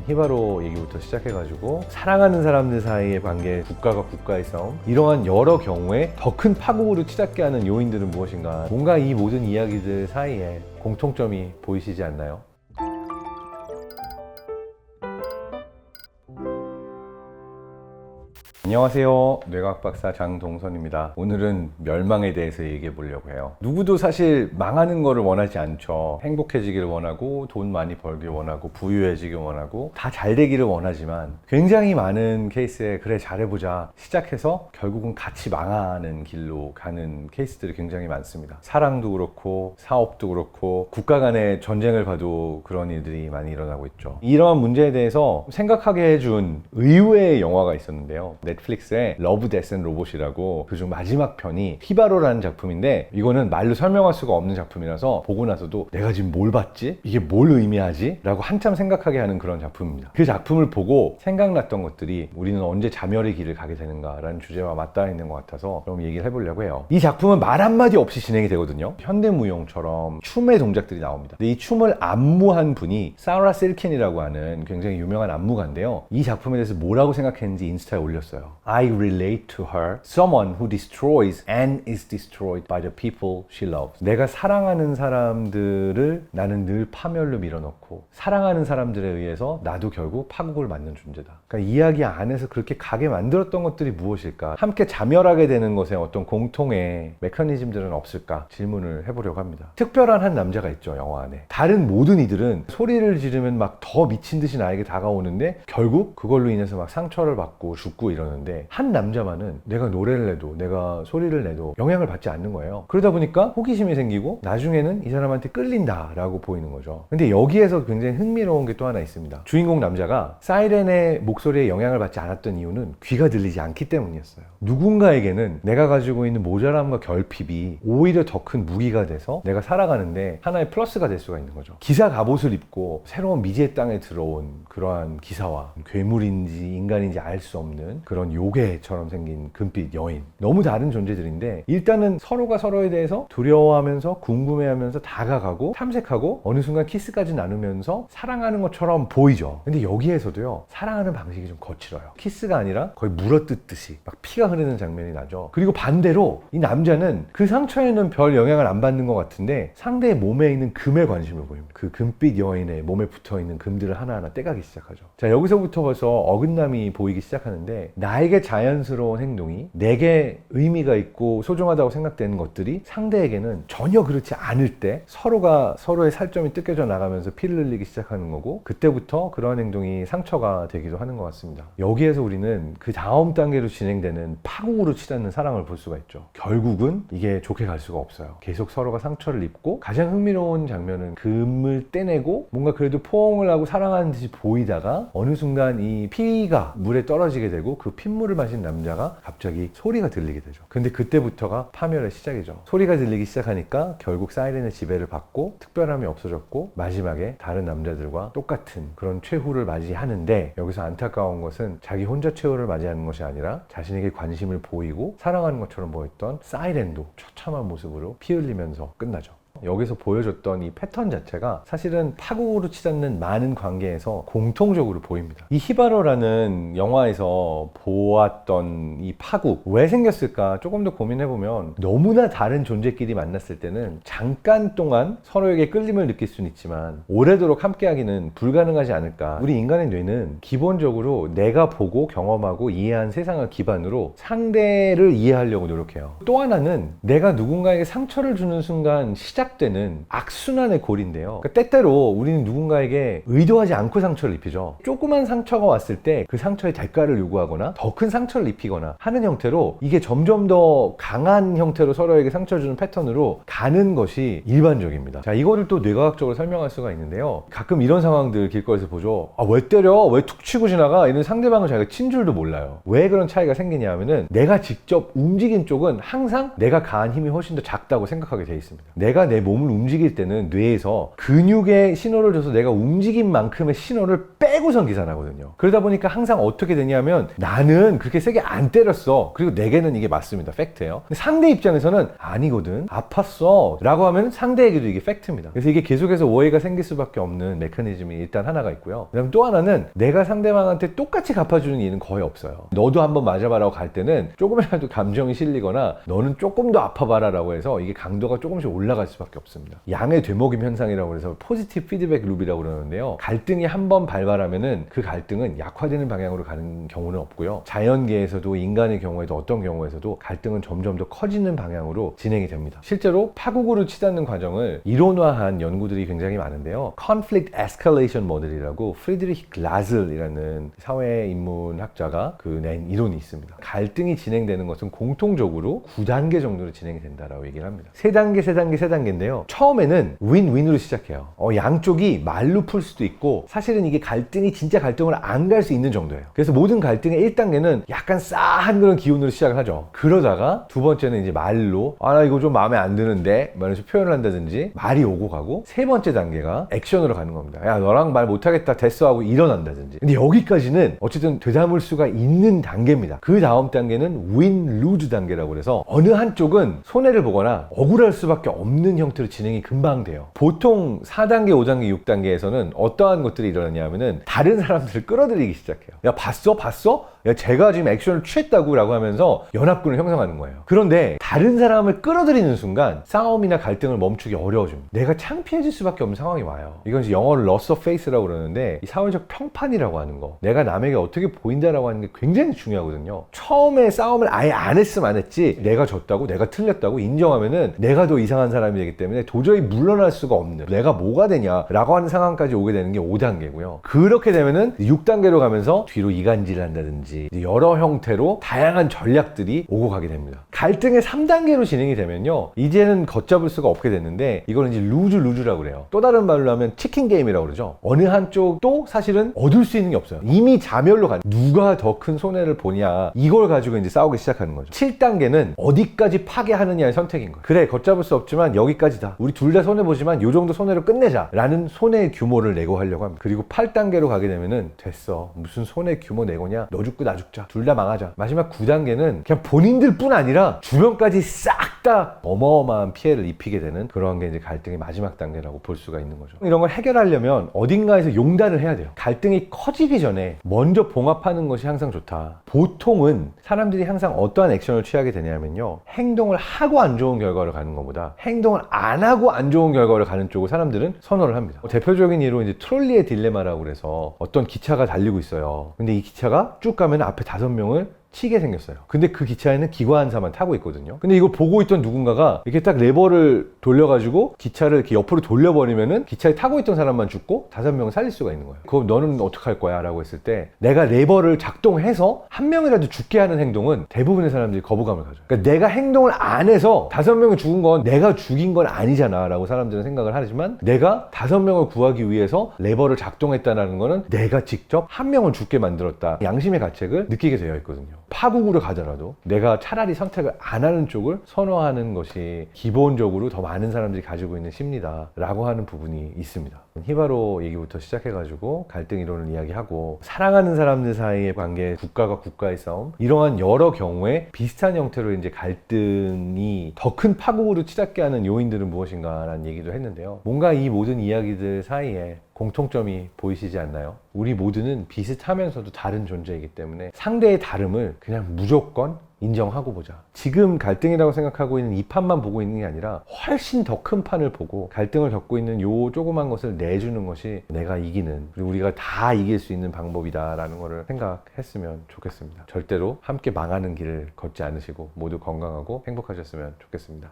히바로 얘기부터 시작해가지고 사랑하는 사람들 사이의 관계, 국가가 국가의 싸움, 이러한 여러 경우에 더 큰 파국으로 치닫게 하는 요인들은 무엇인가? 뭔가 이 모든 이야기들 사이에 공통점이 보이시지 않나요? 안녕하세요. 뇌과학박사 장동선입니다. 오늘은 멸망에 대해서 얘기해 보려고 해요. 누구도 사실 망하는 거를 원하지 않죠. 행복해지기를 원하고, 돈 많이 벌길 원하고, 부유해지길 원하고, 다 잘 되기를 원하지만 굉장히 많은 케이스에 그래 잘해보자 시작해서 결국은 같이 망하는 길로 가는 케이스들이 굉장히 많습니다. 사랑도 그렇고 사업도 그렇고 국가 간의 전쟁을 봐도 그런 일들이 많이 일어나고 있죠. 이러한 문제에 대해서 생각하게 해준 의외의 영화가 있었는데요. 넷플릭스의 러브, 데스 앤 로봇이라고, 그중 마지막 편이 히바로라는 작품인데, 이거는 말로 설명할 수가 없는 작품이라서 보고 나서도 내가 지금 뭘 봤지? 이게 뭘 의미하지? 라고 한참 생각하게 하는 그런 작품입니다. 그 작품을 보고 생각났던 것들이 우리는 언제 자멸의 길을 가게 되는가 라는 주제와 맞닿아 있는 것 같아서 그럼 얘기를 해보려고 해요. 이 작품은 말 한마디 없이 진행이 되거든요. 현대무용처럼 춤의 동작들이 나옵니다. 근데 이 춤을 안무한 분이 사라 실킨이라고 하는 굉장히 유명한 안무가인데요. 이 작품에 대해서 뭐라고 생각했는지 인스타에 올렸어요. I relate to her, someone who destroys and is destroyed by the people she loves. 내가 사랑하는 사람들을 나는 늘 파멸로 밀어넣고, 사랑하는 사람들에 의해서 나도 결국 파국을 맞는 존재다. 그러니까 이야기 안에서 그렇게 가게 만들었던 것들이 무엇일까? 함께 자멸하게 되는 것에 어떤 공통의 메커니즘들은 없을까? 질문을 해보려고 합니다. 특별한 한 남자가 있죠, 영화 안에. 다른 모든 이들은 소리를 지르면 막 더 미친 듯이 나에게 다가오는데 결국 그걸로 인해서 막 상처를 받고 죽고 이러는데, 한 남자만은 내가 노래를 내도 내가 소리를 내도 영향을 받지 않는 거예요. 그러다 보니까 호기심이 생기고 나중에는 이 사람한테 끌린다라고 보이는 거죠. 근데 여기에서 굉장히 흥미로운 게 또 하나 있습니다. 주인공 남자가 사이렌의 목소리에 영향을 받지 않았던 이유는 귀가 들리지 않기 때문이었어요. 누군가에게는 내가 가지고 있는 모자람과 결핍이 오히려 더 큰 무기가 돼서 내가 살아가는데 하나의 플러스가 될 수가 있는 거죠. 기사 갑옷을 입고 새로운 미지의 땅에 들어온 그러한 기사와 괴물인지 인간인지 알 수 없는 그런 요괴처럼 생긴 금빛 여인, 너무 다른 존재들인데 일단은 서로가 서로에 대해서 두려워하면서 궁금해하면서 다가가고 탐색하고 어느 순간 키스까지 나누면서 사랑하는 것처럼 보이죠. 근데 여기에서도요, 사랑하는 방식이 좀 거칠어요. 키스가 아니라 거의 물어뜯듯이 막 피가 흐르는 장면이 나죠. 그리고 반대로 이 남자는 그 상처에는 별 영향을 안 받는 것 같은데 상대의 몸에 있는 금에 관심을 보입니다. 그 금빛 여인의 몸에 붙어있는 금들을 하나하나 떼가기 시작하죠. 자, 여기서부터 벌써 어긋남이 보이기 시작하는데, 나에게 자연스러운 행동이 내게 의미가 있고 소중하다고 생각되는 것들이 상대에게는 전혀 그렇지 않을 때 서로가 서로의 살점이 뜯겨져 나가면서 피를 흘리기 시작하는 거고, 그때부터 그러한 행동이 상처가 되기도 하는 것 같습니다. 여기에서 우리는 그 다음 단계로 진행되는 파국으로 치닫는 사랑을 볼 수가 있죠. 결국은 이게 좋게 갈 수가 없어요. 계속 서로가 상처를 입고, 가장 흥미로운 장면은 금을 떼내고 뭔가 그래도 포옹을 하고 사랑하는 듯이 보이다가 어느 순간 이 피가 물에 떨어지게 되고 그 핏물을 마신 남자가 갑자기 소리가 들리게 되죠. 근데 그때부터가 파멸의 시작이죠. 소리가 들리기 시작하니까 결국 사이렌의 지배를 받고 특별함이 없어졌고, 마지막에 다른 남자들과 똑같은 그런 최후를 맞이하는데, 여기서 안타까운 것은 자기 혼자 최후를 맞이하는 것이 아니라 자신에게 관심을 보이고 사랑하는 것처럼 보였던 사이렌도 처참한 모습으로 피 흘리면서 끝나죠. 여기서 보여줬던 이 패턴 자체가 사실은 파국으로 치닫는 많은 관계에서 공통적으로 보입니다. 이 히바로라는 영화에서 보았던 이 파국, 왜 생겼을까 조금 더 고민해보면, 너무나 다른 존재끼리 만났을 때는 잠깐 동안 서로에게 끌림을 느낄 수는 있지만 오래도록 함께하기는 불가능하지 않을까. 우리 인간의 뇌는 기본적으로 내가 보고 경험하고 이해한 세상을 기반으로 상대를 이해하려고 노력해요. 또 하나는 내가 누군가에게 상처를 주는 순간 시작되는 악순환의 고리인데요. 그러니까 때때로 우리는 누군가에게 의도하지 않고 상처를 입히죠. 조그만 상처가 왔을 때 그 상처의 대가를 요구하거나 더 큰 상처를 입히거나 하는 형태로, 이게 점점 더 강한 형태로 서로에게 상처 주는 패턴으로 가는 것이 일반적입니다. 자, 이거를 또 뇌과학적으로 설명할 수가 있는데요. 가끔 이런 상황들 길거리에서 보죠. 아, 왜 때려? 왜 툭 치고 지나가? 이런 상대방을 자기가 친 줄도 몰라요. 왜 그런 차이가 생기냐 하면은, 내가 직접 움직인 쪽은 항상 내가 가한 힘이 훨씬 더 작다고 생각하게 돼 있습니다. 내가 내 내 몸을 움직일 때는 뇌에서 근육에 신호를 줘서 내가 움직인 만큼의 신호를 빼고선 계산하거든요. 그러다 보니까 항상 어떻게 되냐면 나는 그렇게 세게 안 때렸어. 그리고 내게는 이게 맞습니다. 팩트예요. 근데 상대 입장에서는 아니거든. 아팠어. 라고 하면 상대에게도 이게 팩트입니다. 그래서 이게 계속해서 오해가 생길 수밖에 없는 메커니즘이 일단 하나가 있고요. 그다음 또 하나는 내가 상대방한테 똑같이 갚아주는 일은 거의 없어요. 너도 한번 맞아봐라고 갈 때는 조금이라도 감정이 실리거나 너는 조금 더 아파봐라 라고 해서 이게 강도가 조금씩 올라갈 수밖에 없습니다. 양의 되먹임 현상이라고 해서 포지티브 피드백 룹이라고 그러는데요. 갈등이 한번 발발하면은 그 갈등은 약화되는 방향으로 가는 경우는 없고요. 자연계에서도 인간의 경우에도 어떤 경우에서도 갈등은 점점 더 커지는 방향으로 진행이 됩니다. 실제로 파국으로 치닫는 과정을 이론화한 연구들이 굉장히 많은데요. Conflict Escalation 모델이라고 프리드리히 글라슬이라는 사회인문학자가 낸 이론이 있습니다. 갈등이 진행되는 것은 공통적으로 9단계 정도로 진행이 된다라고 얘기를 합니다. 3단계인데요. 처음에는 윈윈으로 시작해요. 양쪽이 말로 풀 수도 있고 사실은 이게 갈등이 진짜 갈등으로 안 갈 수 있는 정도예요. 그래서 모든 갈등의 1단계는 약간 싸한 그런 기운으로 시작을 하죠. 그러다가 두 번째는 이제 말로 나 이거 좀 마음에 안 드는데 말해서 표현을 한다든지 말이 오고 가고 세 번째 단계가 액션으로 가는 겁니다. 야 너랑 말 못하겠다 됐어 하고 일어난다든지. 근데 여기까지는 어쨌든 되담을 수가 있는 단계입니다. 그 다음 단계는 윈 루즈 단계라고 그래서 어느 한쪽은 손해를 보거나 억울할 수밖에 없는 형태로 진행이 금방 돼요. 보통 4단계, 5단계, 6단계에서는 어떠한 것들이 일어나냐면은 다른 사람들을 끌어들이기 시작해요. 야 봤어? 야 제가 지금 액션을 취했다고 라고 하면서 연합군을 형성하는 거예요. 그런데 다른 사람을 끌어들이는 순간 싸움이나 갈등을 멈추기 어려워집니다. 내가 창피해질 수밖에 없는 상황이 와요. 이건 이제 영어로 loss of face라고 그러는데 이 사회적 평판이라고 하는 거, 내가 남에게 어떻게 보인다라고 하는 게 굉장히 중요하거든요. 처음에 싸움을 아예 안 했으면 안 했지 내가 졌다고 내가 틀렸다고 인정하면은 내가 더 이상한 사람이 되기 때문에 도저히 물러날 수가 없는, 내가 뭐가 되냐라고 하는 상황까지 오게 되는 게 5단계고요. 그렇게 되면은 6단계로 가면서 뒤로 이간질을 한다든지 여러 형태로 다양한 전략들이 오고 가게 됩니다. 갈등의 3단계로 진행이 되면요, 이제는 걷잡을 수가 없게 됐는데 이거는 이제 루즈라고 그래요. 또 다른 말로 하면 치킨 게임이라고 그러죠. 어느 한쪽도 사실은 얻을 수 있는 게 없어요. 이미 자멸로 간, 누가 더 큰 손해를 보냐, 이걸 가지고 이제 싸우기 시작하는 거죠. 7단계는 어디까지 파괴하느냐의 선택인 거예요. 그래 걷잡을 수 없지만 여기까지다, 우리 둘 다 손해보지만 요 정도 손해로 끝내자 라는 손해의 규모를 내고하려고 합니다. 그리고 8단계로 가게 되면은 됐어, 무슨 손해 규모 내고냐, 너 죽고 나 죽자, 둘 다 망하자. 마지막 9단계는 그냥 본인들 뿐 아니라 주변까지 싹 다 어마어마한 피해를 입히게 되는 그러한 게 이제 갈등의 마지막 단계라고 볼 수가 있는 거죠. 이런 걸 해결하려면 어딘가에서 용단을 해야 돼요. 갈등이 커지기 전에 먼저 봉합하는 것이 항상 좋다. 보통은 사람들이 항상 어떠한 액션을 취하게 되냐면요, 행동을 하고 안 좋은 결과를 가는 것보다 행동을 안 하고 안 좋은 결과를 가는 쪽을 사람들은 선호를 합니다. 대표적인 예로 이제 트롤리의 딜레마라고 그래서 어떤 기차가 달리고 있어요. 근데 이 기차가 쭉 가면 앞에 5명을 치게 생겼어요. 근데 그 기차에는 기관사만 타고 있거든요. 근데 이걸 보고 있던 누군가가 이렇게 딱 레버를 돌려가지고 기차를 이렇게 옆으로 돌려버리면은 기차에 타고 있던 사람만 죽고 5명을 살릴 수가 있는 거예요. 그럼 너는 어떡할 거야? 라고 했을 때 내가 레버를 작동해서 한 명이라도 죽게 하는 행동은 대부분의 사람들이 거부감을 가져요. 그러니까 내가 행동을 안 해서 5명이 죽은 건 내가 죽인 건 아니잖아 라고 사람들은 생각을 하지만, 내가 5명을 구하기 위해서 레버를 작동했다는 거는 내가 직접 한 명을 죽게 만들었다, 양심의 가책을 느끼게 되어 있거든요. 파국으로 가더라도 내가 차라리 선택을 안 하는 쪽을 선호하는 것이 기본적으로 더 많은 사람들이 가지고 있는 심리다 라고 하는 부분이 있습니다. 히바로 얘기부터 시작해가지고 갈등 이론을 이야기하고, 사랑하는 사람들 사이의 관계, 국가가 국가의 싸움, 이러한 여러 경우에 비슷한 형태로 이제 갈등이 더 큰 파국으로 치닫게 하는 요인들은 무엇인가 라는 얘기도 했는데요. 뭔가 이 모든 이야기들 사이에 공통점이 보이시지 않나요? 우리 모두는 비슷하면서도 다른 존재이기 때문에 상대의 다름을 그냥 무조건 인정하고 보자. 지금 갈등이라고 생각하고 있는 이 판만 보고 있는 게 아니라 훨씬 더 큰 판을 보고 갈등을 겪고 있는 요 조그만 것을 내주는 것이 내가 이기는, 그리고 우리가 다 이길 수 있는 방법이다라는 거를 생각했으면 좋겠습니다. 절대로 함께 망하는 길을 걷지 않으시고 모두 건강하고 행복하셨으면 좋겠습니다.